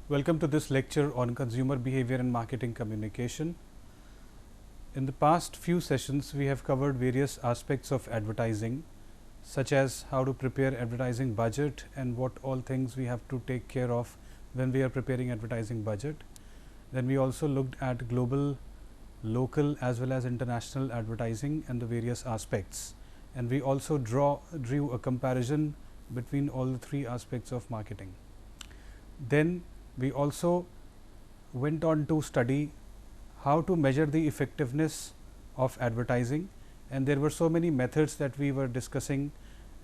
Welcome to this lecture on consumer behavior and marketing communication. In the past few sessions, we have covered various aspects of advertising, such as how to prepare advertising budget and what all things we have to take care of when we are preparing advertising budget. Then we also looked at global, local as well as international advertising and the various aspects. And we also drew a comparison between all the three aspects of marketing. Then we also went on to study how to measure the effectiveness of advertising, and there were so many methods that we were discussing,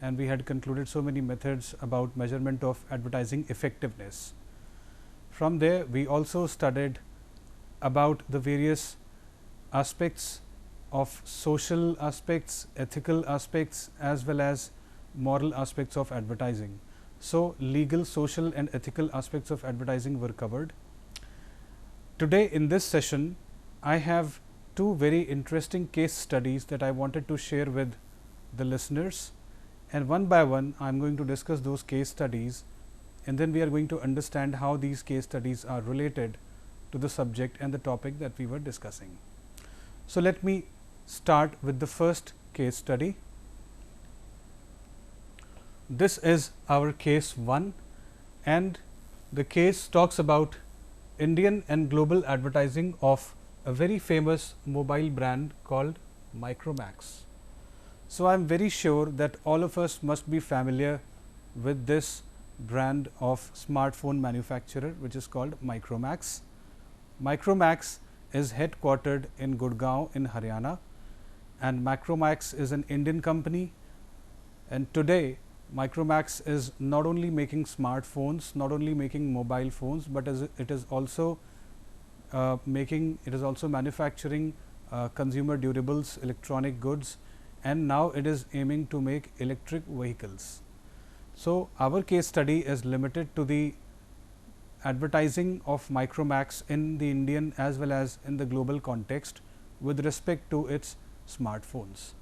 and we had concluded so many methods about measurement of advertising effectiveness. From there, we also studied about the various aspects of social aspects, ethical aspects as well as moral aspects of advertising. So, legal, social and ethical aspects of advertising were covered. Today in this session, I have two very interesting case studies that I wanted to share with the listeners, and one by one I am going to discuss those case studies, and then we are going to understand how these case studies are related to the subject and the topic that we were discussing. So, let me start with the first case study. This is our case 1, and the case talks about Indian and global advertising of a very famous mobile brand called Micromax. So, I am very sure that all of us must be familiar with this brand of smartphone manufacturer, which is called Micromax. Micromax is headquartered in Gurgaon in Haryana, and Micromax is an Indian company, and today Micromax is not only making smartphones, not only making mobile phones, but it is also manufacturing consumer durables, electronic goods, and now it is aiming to make electric vehicles. So, our case study is limited to the advertising of Micromax in the Indian as well as in the global context with respect to its smartphones.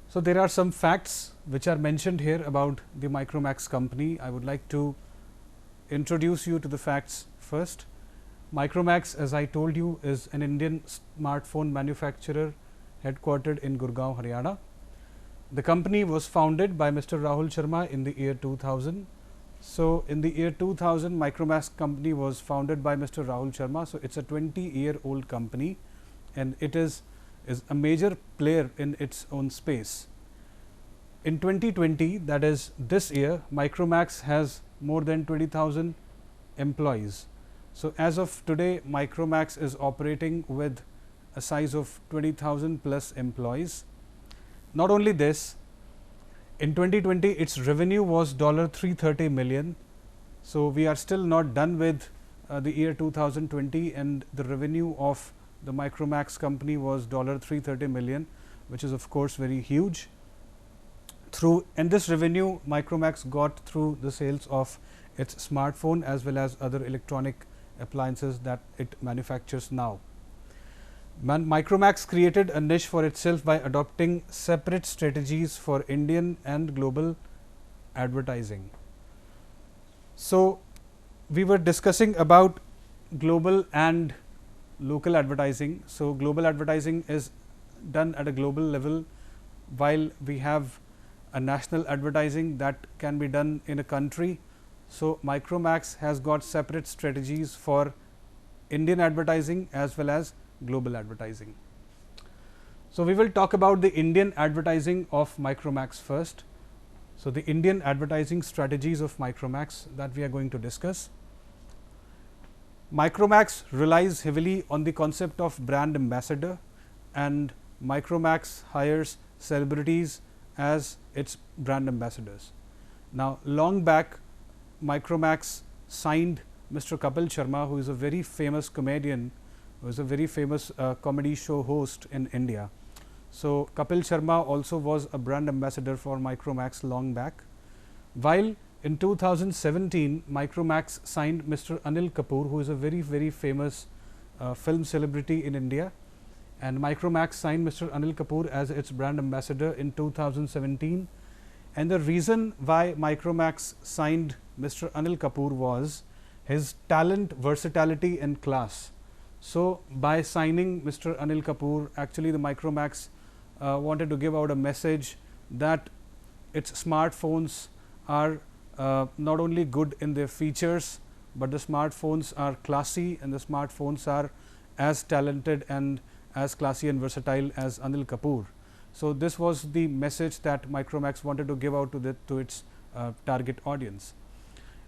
So, there are some facts which are mentioned here about the Micromax company. I would like to introduce you to the facts first. Micromax, as I told you, is an Indian smartphone manufacturer headquartered in Gurgaon, Haryana. The company was founded by Mr. Rahul Sharma in the year 2000. So, in the year 2000, Micromax company was founded by Mr. Rahul Sharma. So, it is a 20-year-old company, and it is a major player in its own space. In 2020, that is this year, Micromax has more than 20,000 employees. So, as of today, Micromax is operating with a size of 20,000 plus employees. Not only this, in 2020, its revenue was $330 million. So, we are still not done with the year 2020, and the revenue of the Micromax company was $330 million, which is of course very huge. And this revenue Micromax got through the sales of its smartphone as well as other electronic appliances that it manufactures now. Micromax created a niche for itself by adopting separate strategies for Indian and global advertising. So, we were discussing about global and local advertising. So, global advertising is done at a global level, while we have a national advertising that can be done in a country. So, Micromax has got separate strategies for Indian advertising as well as global advertising. So, we will talk about the Indian advertising of Micromax first. So, the Indian advertising strategies of Micromax that we are going to discuss. Micromax relies heavily on the concept of brand ambassador, and Micromax hires celebrities as its brand ambassadors. Now, long back, Micromax signed Mr. Kapil Sharma, who is a very famous comedian, who is a very famous comedy show host in India. So, Kapil Sharma also was a brand ambassador for Micromax long back, while in 2017, Micromax signed Mr. Anil Kapoor, who is a very famous film celebrity in India, and Micromax signed Mr. Anil Kapoor as its brand ambassador in 2017. And the reason why Micromax signed Mr. Anil Kapoor was his talent, versatility and class. So, by signing Mr. Anil Kapoor, actually the Micromax wanted to give out a message that its smartphones are not only good in their features, but the smartphones are classy and the smartphones are as talented and as classy and versatile as Anil Kapoor. So, this was the message that Micromax wanted to give out to its target audience.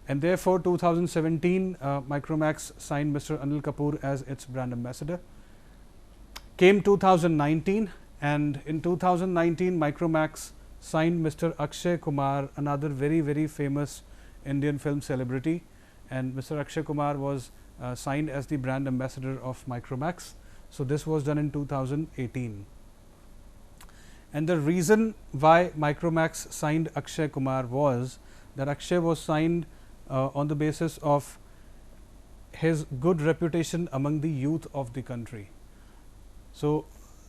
And therefore, 2017 Micromax signed Mr. Anil Kapoor as its brand ambassador. Came 2019, and in 2019 Micromax signed Mr. Akshay Kumar, another very famous Indian film celebrity, and Mr. Akshay Kumar was signed as the brand ambassador of Micromax. So, this was done in 2018. And the reason why Micromax signed Akshay Kumar was that Akshay was signed on the basis of his good reputation among the youth of the country. So,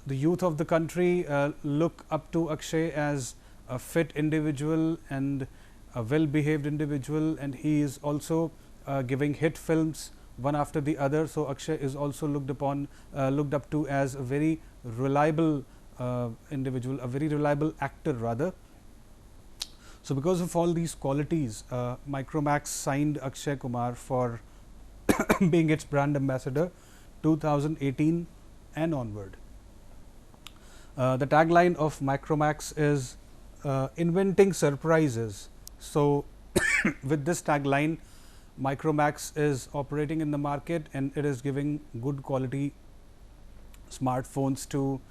the youth of the country look up to Akshay as a fit individual and a well behaved individual, and he is also giving hit films one after the other. So, Akshay is also looked up to as a very reliable individual, a very reliable actor rather. So, because of all these qualities, Micromax signed Akshay Kumar for being its brand ambassador 2018 and onward. The tagline of Micromax is inventing surprises. So, with this tagline, Micromax is operating in the market and it is giving good quality smartphones to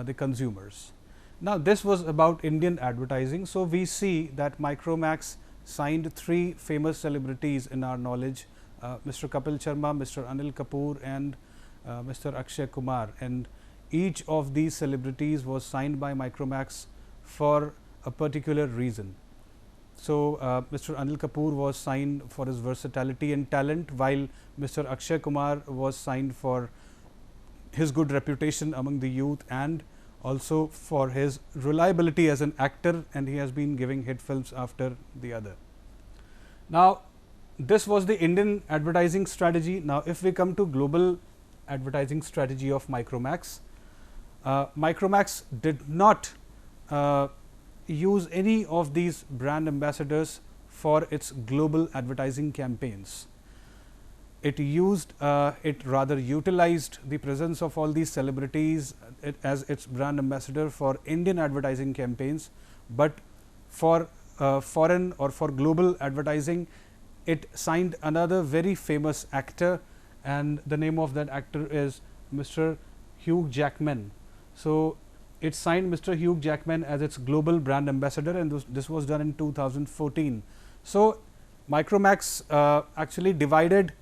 the consumers. Now, this was about Indian advertising. So, we see that Micromax signed 3 famous celebrities in our knowledge, Mr. Kapil Sharma, Mr. Anil Kapoor and Mr. Akshay Kumar, and each of these celebrities was signed by Micromax for a particular reason. So, Mr. Anil Kapoor was signed for his versatility and talent, while Mr. Akshay Kumar was signed for his good reputation among the youth and also for his reliability as an actor, and he has been giving hit films after the other. Now, this was the Indian advertising strategy. Now, if we come to global advertising strategy of Micromax, Micromax did not use any of these brand ambassadors for its global advertising campaigns. It rather utilized the presence of all these celebrities as its brand ambassador for Indian advertising campaigns, but for foreign or for global advertising, it signed another very famous actor, and the name of that actor is Mr. Hugh Jackman. So, it signed Mr. Hugh Jackman as its global brand ambassador, and this was done in 2014. So, Micromax actually divided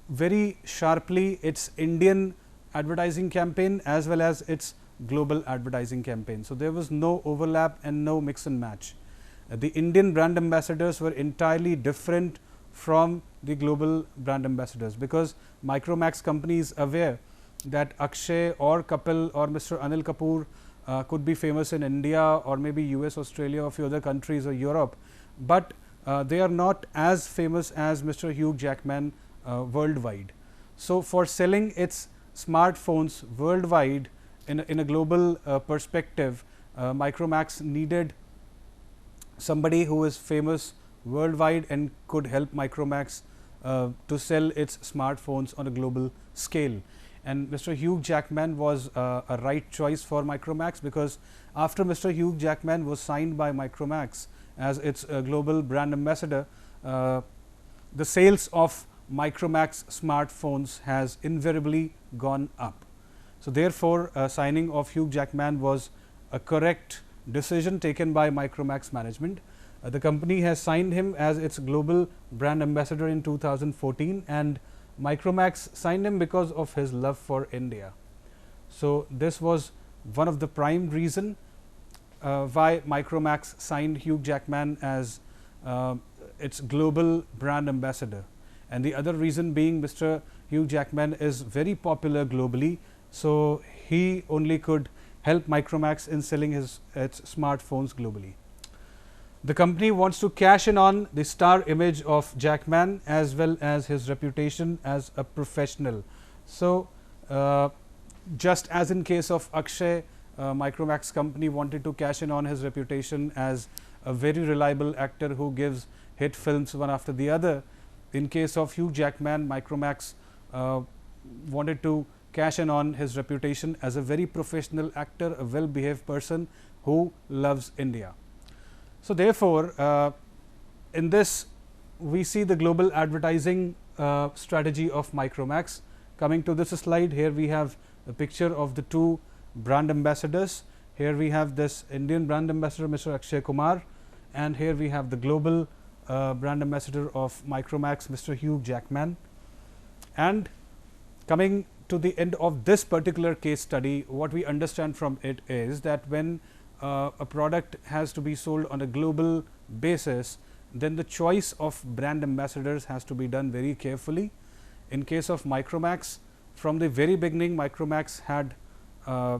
very sharply its Indian advertising campaign as well as its global advertising campaign. So, there was no overlap and no mix and match. The Indian brand ambassadors were entirely different from the global brand ambassadors, because Micromax company is aware that Akshay or Kapil or Mr. Anil Kapoor could be famous in India or maybe US, Australia or a few other countries or Europe, but they are not as famous as Mr. Hugh Jackman worldwide. So, for selling its smartphones worldwide in a global perspective, Micromax needed somebody who is famous worldwide and could help Micromax to sell its smartphones on a global scale. And Mr. Hugh Jackman was a right choice for Micromax, because after Mr. Hugh Jackman was signed by Micromax as its global brand ambassador, the sales of Micromax smartphones has invariably gone up. So, therefore, signing of Hugh Jackman was a correct decision taken by Micromax management. The company has signed him as its global brand ambassador in 2014, and Micromax signed him because of his love for India. So, this was one of the prime reason why Micromax signed Hugh Jackman as its global brand ambassador, and the other reason being Mr. Hugh Jackman is very popular globally. So, he only could help Micromax in selling its smartphones globally. The company wants to cash in on the star image of Jackman as well as his reputation as a professional. So, just as in case of Akshay, Micromax company wanted to cash in on his reputation as a very reliable actor who gives hit films one after the other. In case of Hugh Jackman, Micromax wanted to cash in on his reputation as a very professional actor, a well behaved person who loves India. So, therefore, in this we see the global advertising strategy of Micromax. Coming to this slide, here we have a picture of the two brand ambassadors. Here we have this Indian brand ambassador Mr. Akshay Kumar, and here we have the global brand ambassador of Micromax Mr. Hugh Jackman. And coming to the end of this particular case study, what we understand from it is that when a product has to be sold on a global basis, then the choice of brand ambassadors has to be done very carefully. In case of Micromax, from the very beginning, Micromax had a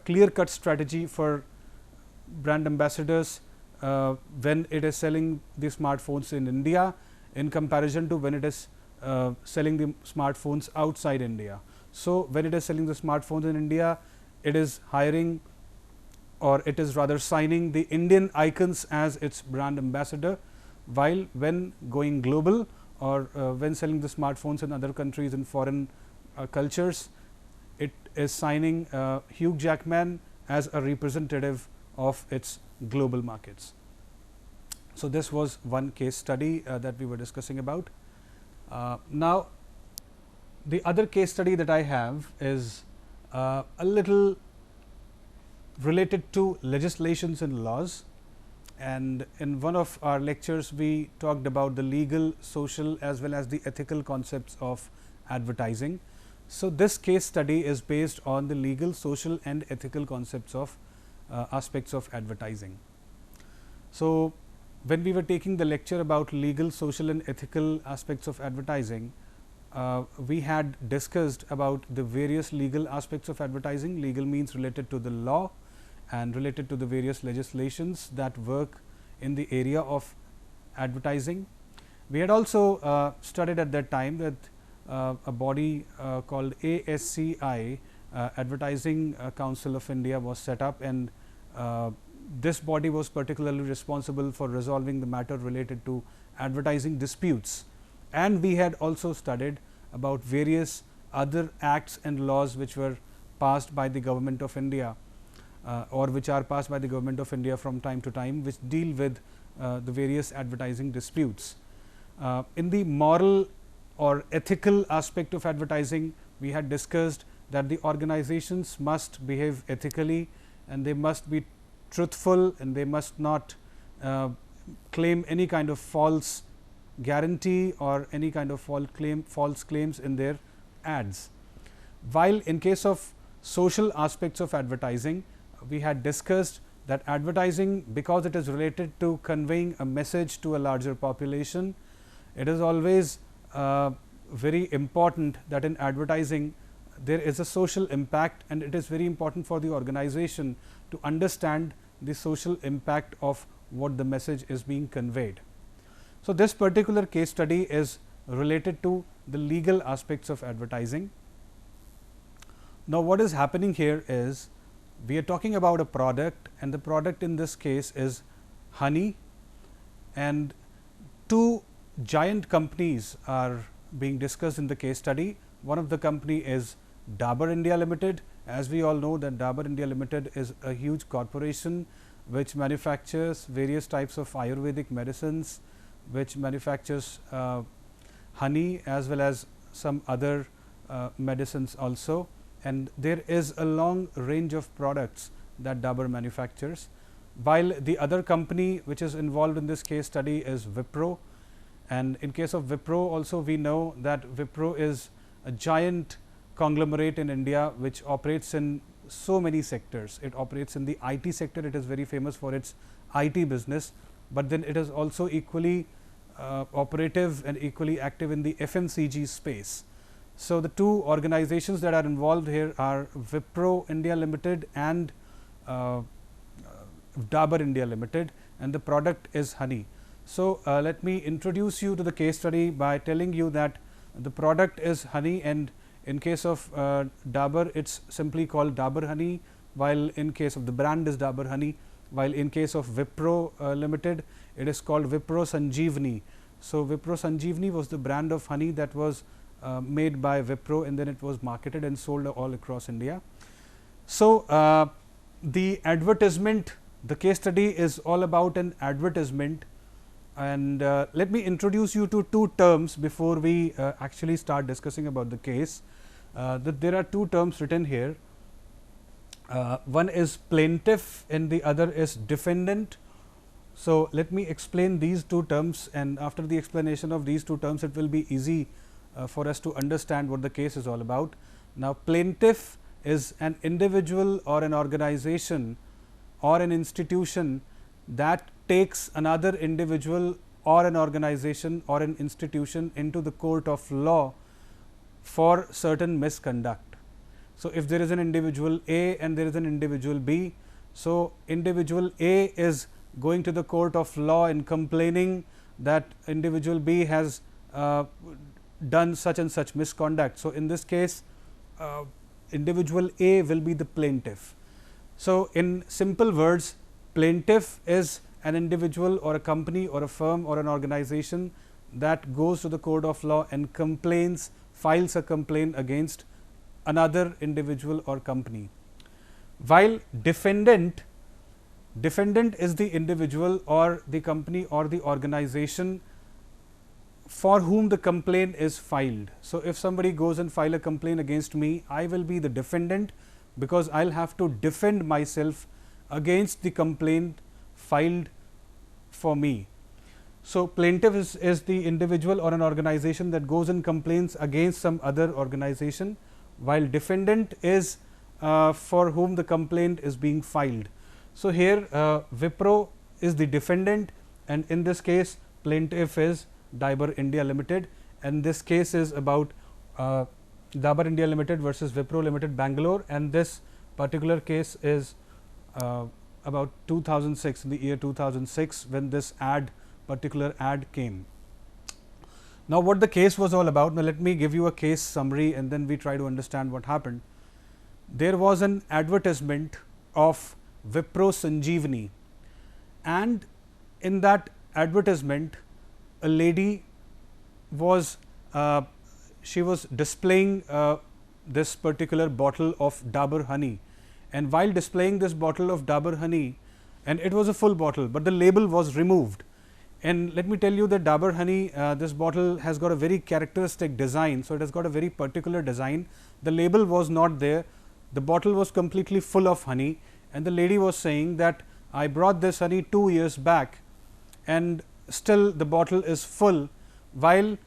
clear cut strategy for brand ambassadors when it is selling the smartphones in India in comparison to when it is selling the smartphones outside India. So, when it is selling the smartphones in India, it is hiring, or it is rather signing the Indian icons as its brand ambassador, while when going global or when selling the smartphones in other countries in foreign cultures, it is signing Hugh Jackman as a representative of its global markets. So, this was one case study that we were discussing about. Now, the other case study that I have is a little related to legislations and laws, and in one of our lectures we talked about the legal, social as well as the ethical concepts of advertising. So, this case study is based on the legal, social and ethical concepts of aspects of advertising. So, when we were taking the lecture about legal, social and ethical aspects of advertising, we had discussed about the various legal aspects of advertising. Legal means related to the law and related to the various legislations that work in the area of advertising. We had also studied at that time that a body called ASCI, Advertising Council of India, was set up, and this body was particularly responsible for resolving the matter related to advertising disputes. And we had also studied about various other acts and laws which were passed by the government of India or which are passed by the government of India from time to time, which deal with the various advertising disputes. In the moral or ethical aspect of advertising, we had discussed that the organizations must behave ethically and they must be truthful and they must not claim any kind of false guarantee or any kind of false claims in their ads. While in case of social aspects of advertising, we had discussed that advertising, because it is related to conveying a message to a larger population, it is always very important that in advertising there is a social impact, and it is very important for the organization to understand the social impact of what the message is being conveyed. So, this particular case study is related to the legal aspects of advertising. Now, what is happening here is we are talking about a product, and the product in this case is honey, and two giant companies are being discussed in the case study. One of the company is DABUR India Limited. As we all know that DABUR India Limited is a huge corporation which manufactures various types of Ayurvedic medicines, which manufactures honey as well as some other medicines also, and there is a long range of products that DABUR manufactures. While the other company which is involved in this case study is Wipro, and in case of Wipro also we know that Wipro is a giant conglomerate in India which operates in so many sectors. It operates in the IT sector, it is very famous for its IT business, but then it is also equally operative and equally active in the FMCG space. So, the two organizations that are involved here are Wipro India Limited and DABUR India Limited, and the product is honey. So, let me introduce you to the case study by telling you that the product is honey, and in case of Dabur, it is simply called Dabur honey, while in case of the brand is Dabur honey, while in case of Wipro Limited, it is called Wipro Sanjeevani. So, Wipro Sanjeevani was the brand of honey that was made by Wipro, and then it was marketed and sold all across India. So, the advertisement, the case study is all about an advertisement, and let me introduce you to two terms before we actually start discussing about the case. That there are two terms written here. One is plaintiff and the other is defendant. So, let me explain these two terms, and after the explanation of these two terms, it will be easy for us to understand what the case is all about. Now, plaintiff is an individual or an organization or an institution that takes another individual or an organization or an institution into the court of law for certain misconduct. So, if there is an individual A and there is an individual B, so individual A is going to the court of law and complaining that individual B has done such and such misconduct. So, in this case, individual A will be the plaintiff. So, in simple words, plaintiff is an individual or a company or a firm or an organization that goes to the court of law and complains, files a complaint against another individual or company. While defendant is the individual or the company or the organization for whom the complaint is filed. So, if somebody goes and file a complaint against me, I will be the defendant, because I will have to defend myself against the complaint filed for me. So, plaintiff is the individual or an organization that goes and complains against some other organization, while defendant is for whom the complaint is being filed. So, here Wipro is the defendant, and in this case plaintiff is DABUR India Limited, and this case is about DABUR India Limited versus Wipro Limited Bangalore, and this particular case is about 2006, in the year 2006, when this particular ad came. Now, what the case was all about? Now, let me give you a case summary and then we try to understand what happened. There was an advertisement of Wipro Sanjeevani, and in that advertisement a lady was she was displaying this particular bottle of Dabur honey, and while displaying this bottle of Dabur honey, and it was a full bottle, but the label was removed. And let me tell you that Dabur honey, this bottle has got a very characteristic design. So, it has got a very particular design. The label was not there, the bottle was completely full of honey, and the lady was saying that I brought this honey 2 years back and still the bottle is full, while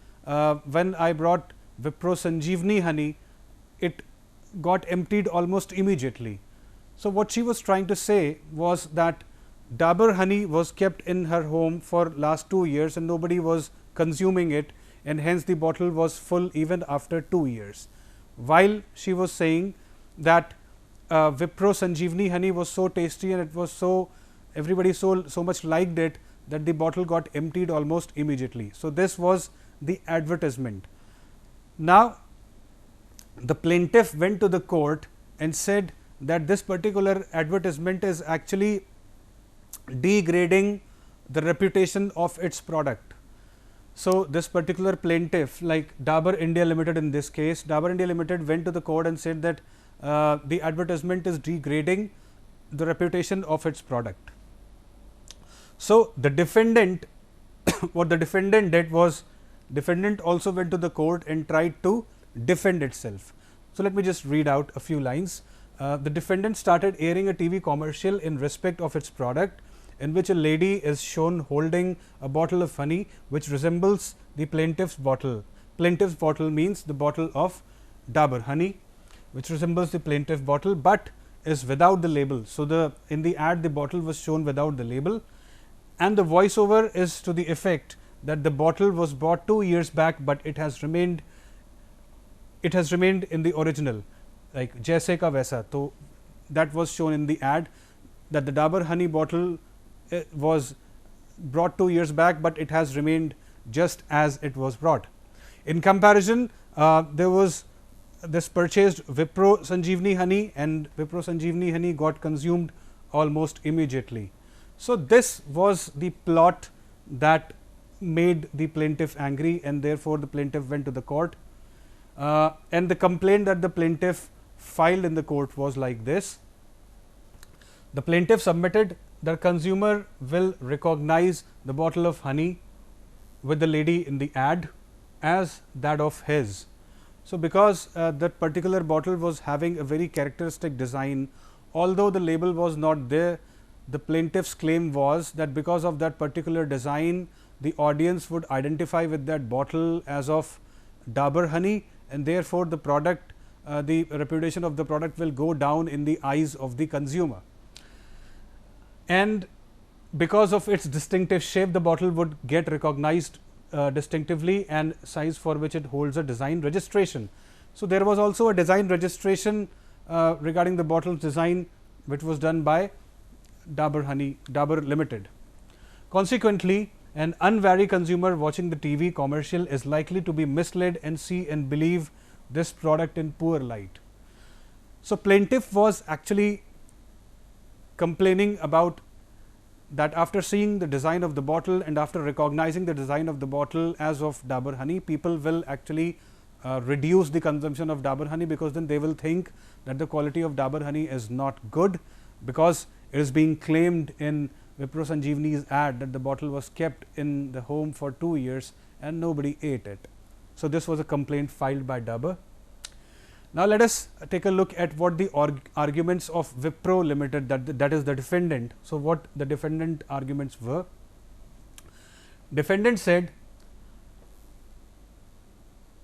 when I brought Wipro Sanjeevani honey, it got emptied almost immediately. So, what she was trying to say was that Dabur honey was kept in her home for last 2 years and nobody was consuming it, and hence the bottle was full even after 2 years. While she was saying that Wipro Sanjeevani honey was so tasty and it was so, everybody so much liked it that the bottle got emptied almost immediately. So, this was the advertisement. Now, the plaintiff went to the court and said that this particular advertisement is actually degrading the reputation of its product. So, this particular plaintiff, like Dabur India Limited in this case, Dabur India Limited went to the court and said that the advertisement is degrading the reputation of its product. So, the defendant what the defendant did was, defendant also went to the court and tried to defend itself. So, let me just read out a few lines. The defendant started airing a TV commercial in respect of its product, in which a lady is shown holding a bottle of honey which resembles the plaintiff's bottle. Plaintiff's bottle means the bottle of Dabur honey, which resembles the plaintiff bottle, but is without the label. So, in the ad the bottle was shown without the label, and the voiceover is to the effect that the bottle was bought 2 years back, but it has remained in the original, like Jaise ka Vaisa. So, that was shown in the ad, that the Dabur honey bottle was brought 2 years back, but it has remained just as it was brought. In comparison, there was this purchased Wipro Sanjeevani honey, and Wipro Sanjeevani honey got consumed almost immediately. So, this was the plot that made the plaintiff angry, and therefore, the plaintiff went to the court, and the complaint that the plaintiff filed in the court was like this. The plaintiff submitted that consumer will recognize the bottle of honey with the lady in the ad as that of his. So, because that particular bottle was having a very characteristic design, although the label was not there, the plaintiff's claim was that because of that particular design, the audience would identify with that bottle as of Dabur honey, and therefore, the product, the reputation of the product will go down in the eyes of the consumer. And because of its distinctive shape, the bottle would get recognized distinctively, and size for which it holds a design registration. So, there was also a design registration regarding the bottle's design, which was done by Dabur Limited. Consequently, an unwary consumer watching the TV commercial is likely to be misled and see and believe this product in poor light. So, plaintiff was actually complaining about that after seeing the design of the bottle and after recognizing the design of the bottle as of Dabur honey, people will actually reduce the consumption of Dabur honey, because then they will think that the quality of Dabur honey is not good, because it is being claimed in Wipro Sanjeevani's ad that the bottle was kept in the home for 2 years and nobody ate it. So, this was a complaint filed by Dabur. Now, let us take a look at what the arguments of Wipro Limited, that is the defendant. So, what the defendant arguments were? Defendant said,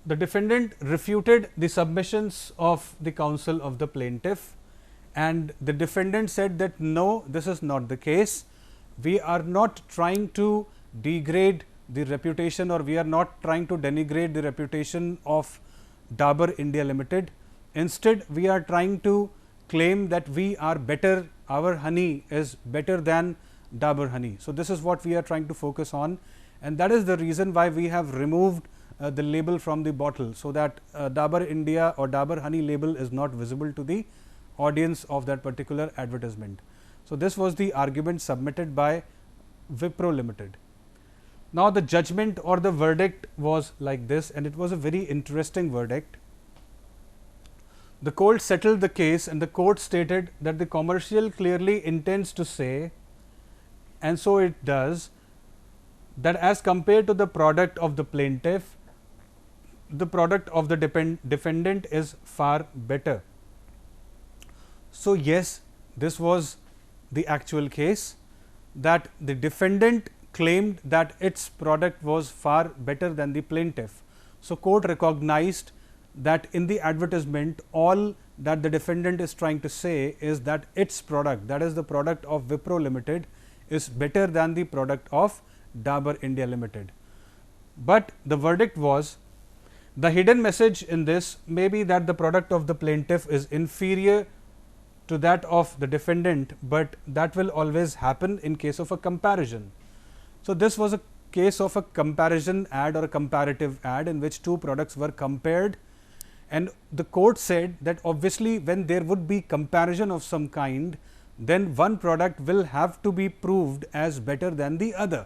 the defendant refuted the submissions of the counsel of the plaintiff, and the defendant said that no, this is not the case. We are not trying to degrade the reputation, or we are not trying to denigrate the reputation of Dabur India Limited. Instead, we are trying to claim that we are better, our honey is better than Dabur honey. So, this is what we are trying to focus on, and that is the reason why we have removed the label from the bottle, so that Dabur India or Dabur honey label is not visible to the audience of that particular advertisement. So, this was the argument submitted by Wipro Limited. Now, the judgment or the verdict was like this, and it was a very interesting verdict. The court settled the case, and the court stated that the commercial clearly intends to say, and so it does, that as compared to the product of the plaintiff, the product of the defendant is far better. So, yes, this was the actual case, that the defendant claimed that its product was far better than the plaintiff. So, court recognized that in the advertisement, all that the defendant is trying to say is that its product, that is the product of Wipro Limited, is better than the product of Dabur India Limited. But the verdict was, the hidden message in this may be that the product of the plaintiff is inferior to that of the defendant, but that will always happen in case of a comparison. So, this was a case of a comparison ad or a comparative ad in which two products were compared, and the court said that obviously, when there would be comparison of some kind, then one product will have to be proved as better than the other.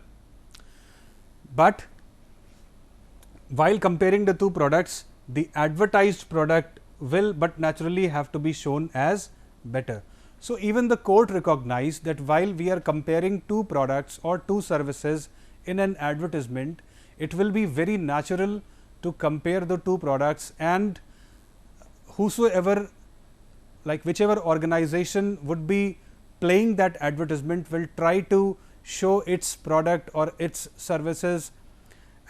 But while comparing the two products, the advertised product will but naturally have to be shown as better. So, even the court recognized that while we are comparing two products or two services in an advertisement, it will be very natural to compare the two products, and whosoever, like whichever organization would be playing that advertisement, will try to show its product or its services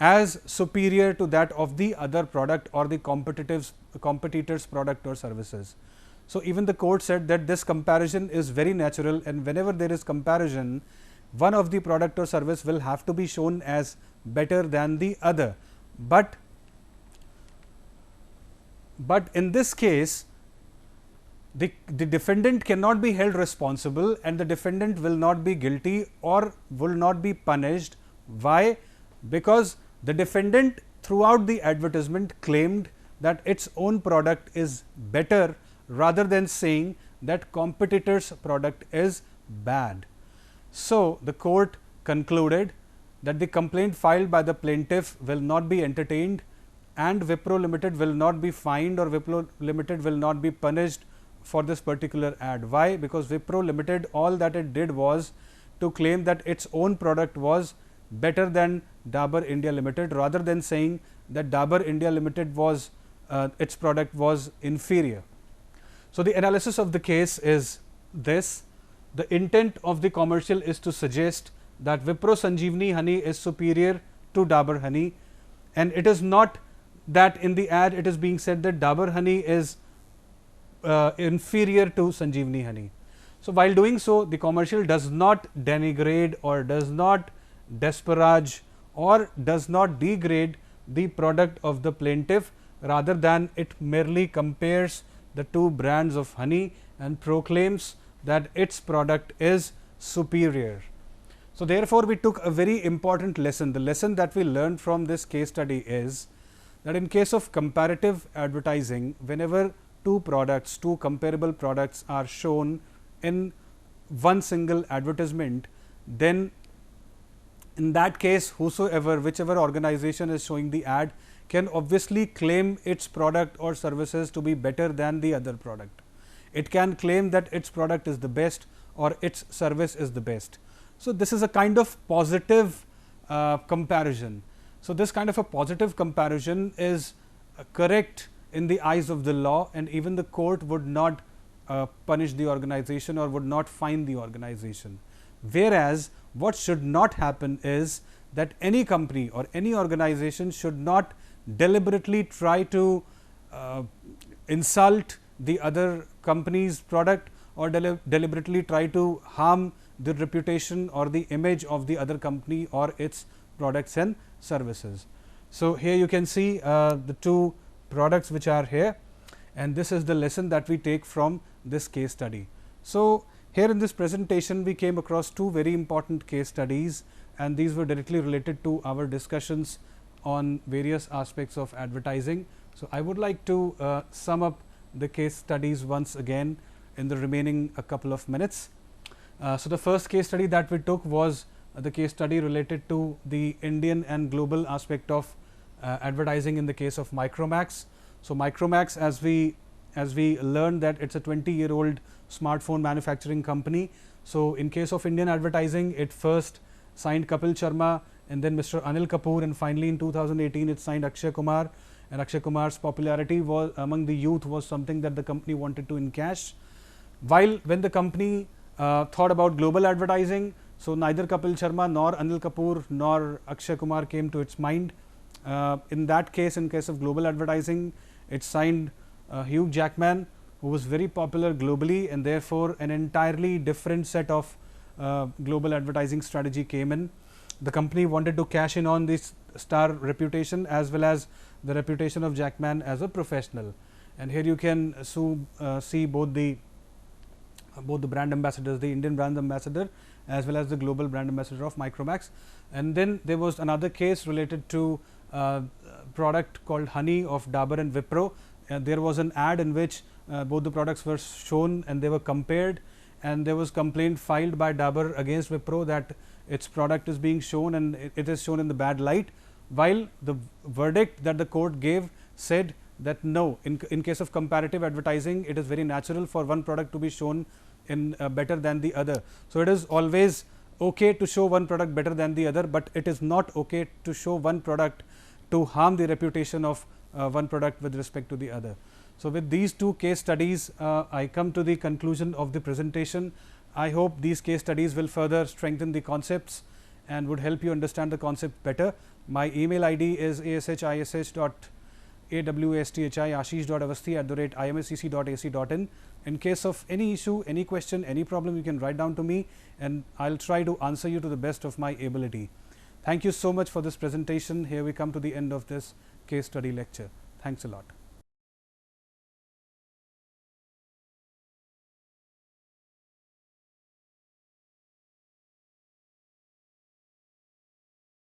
as superior to that of the other product or the competitor's product or services. So, even the court said that this comparison is very natural, and whenever there is comparison, one of the product or service will have to be shown as better than the other. But in this case, the defendant cannot be held responsible and the defendant will not be guilty or will not be punished. Why? Because the defendant throughout the advertisement claimed that its own product is better rather than saying that competitor's product is bad. So, the court concluded that the complaint filed by the plaintiff will not be entertained and Wipro Limited will not be fined or Wipro Limited will not be punished for this particular ad. Why? Because Wipro Limited, all that it did was to claim that its own product was better than DABUR India Limited rather than saying that DABUR India Limited was its product was inferior. So, the analysis of the case is this: the intent of the commercial is to suggest that Wipro Sanjeevani honey is superior to DABUR honey, and it is not that in the ad it is being said that DABUR honey is inferior to Sanjeevani honey. So, while doing so, the commercial does not denigrate or does not disparage or does not degrade the product of the plaintiff, rather than it merely compares the two brands of honey and proclaims that its product is superior. So, therefore, we took a very important lesson. The lesson that we learned from this case study is that in case of comparative advertising, whenever two products, two comparable products are shown in one single advertisement, then in that case whichever organization is showing the ad can obviously claim its product or services to be better than the other product. It can claim that its product is the best or its service is the best. So, this is a kind of positive comparison. So, this kind of a positive comparison is correct in the eyes of the law, and even the court would not punish the organization or would not fine the organization. Whereas, what should not happen is that any company or any organization should not deliberately try to insult the other company's product or deliberately try to harm the reputation or the image of the other company or its products and services. So, here you can see the two products which are here, and this is the lesson that we take from this case study. So, here in this presentation we came across two very important case studies, and these were directly related to our discussions on various aspects of advertising. So, I would like to sum up the case studies once again in the remaining a couple of minutes. So, the first case study that we took was the case study related to the Indian and global aspect of advertising in the case of Micromax. So, Micromax, as we learned that it is a 20-year-old smartphone manufacturing company. So, in case of Indian advertising, it first signed Kapil Sharma and then Mr. Anil Kapoor, and finally in 2018 it signed Akshay Kumar, and Akshay Kumar's popularity was among the youth was something that the company wanted to encash. While when the company thought about global advertising, so neither Kapil Sharma nor Anil Kapoor nor Akshay Kumar came to its mind. In that case, in case of global advertising, it signed Hugh Jackman, who was very popular globally, and therefore an entirely different set of global advertising strategy came in. The company wanted to cash in on this star reputation as well as the reputation of Jackman as a professional. And here you can see both the brand ambassadors, the Indian brand ambassador as well as the global brand ambassador of Micromax. And then there was another case related to product called honey of DABUR and Wipro. There was an ad in which both the products were shown and they were compared, and there was complaint filed by DABUR against Wipro that its product is being shown and it is shown in the bad light, while the verdict that the court gave said that no, in case of comparative advertising, it is very natural for one product to be shown in better than the other. So, it is always okay to show one product better than the other, but it is not okay to show one product to harm the reputation of one product with respect to the other. So, with these two case studies, I come to the conclusion of the presentation. I hope these case studies will further strengthen the concepts and would help you understand the concept better. My email ID is ashish.awasthi@imscc.ac.in. In case of any issue, any question, any problem, you can write down to me and I will try to answer you to the best of my ability. Thank you so much for this presentation. Here we come to the end of this case study lecture. Thanks a lot.